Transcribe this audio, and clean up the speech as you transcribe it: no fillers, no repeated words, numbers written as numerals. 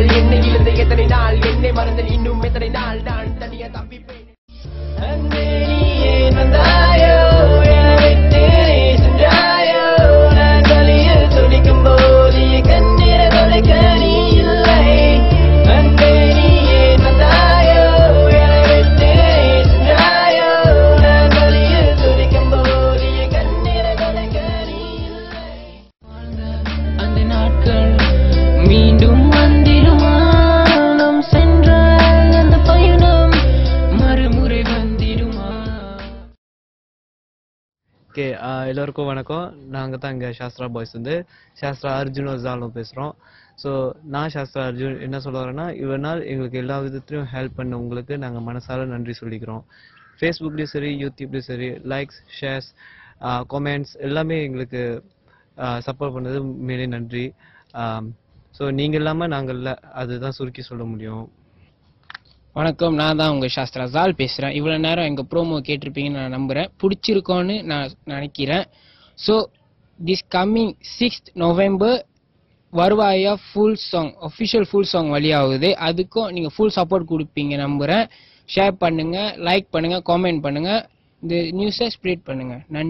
நாள் என்னை இழந்த எத்தனை நாள் என்னை மறந்த இன்னும் எத்தனை நாள் நான் தனியா தப்பிப்பேன் அன்பே நீயே வந்தாயோ என்னை விட்டு நீ சென்றாயோ நான் வலியில் துடிக்கும் போது கண்ணீரை தொலைக்க நீ இல்லை அன்பே நீயே வந்தாயோ என்னை விட்டு நீ சென்றாயோ நான் வலியில் துடிக்கும் போது கண்ணீரை தொலைக்க நீ இல்லை அந்த நாட்கள் மீண்டும் வந்திடுமா நாம் சென்றால் அந்த பயணம் மறுமுறை வந்திடுமா ஓகே எல்லோருக்கும் வணக்கம். நாங்கள் தான் இங்கே சாஸ்திரா பாய்ஸ் வந்து சாஸ்திரா அர்ஜுனும் ஜாலும் பேசுகிறோம். ஸோ நான் சாஸ்திரா அர்ஜுன் என்ன சொல்ல வரேன்னா, இவ்வளோ நாள் எங்களுக்கு எல்லா விதத்துலையும் ஹெல்ப் பண்ண உங்களுக்கு நாங்கள் மனசார நன்றி சொல்லிக்கிறோம். ஃபேஸ்புக்லேயும் சரி யூடியூப்லேயும் சரி லைக்ஸ் ஷேர்ஸ் கமெண்ட்ஸ் எல்லாமே எங்களுக்கு சப்போர்ட் பண்ணது மேலே நன்றி. ஸோ நீங்கள் இல்லாமல் நாங்கள் இல்லை, அதுதான் சுருக்கி சொல்ல முடியும். வணக்கம், நான் தான் உங்கள் சாஸ்திரா ஜால் பேசுகிறேன். இவ்வளோ நேரம் எங்கள் ப்ரோமோ கேட்டிருப்பீங்கன்னு நான் நம்புகிறேன், பிடிச்சிருக்கோன்னு நான் நினைக்கிறேன். So this coming 6th November வருவாயா full song official full song வழியாகுது. அதுக்கும் நீங்கள் ஃபுல் சப்போர்ட் கொடுப்பீங்க நம்புகிறேன். ஷேர் பண்ணுங்கள், லைக் பண்ணுங்கள், காமெண்ட் பண்ணுங்கள், இந்த நியூஸை ஸ்ப்ரெட் பண்ணுங்கள். நன்றி.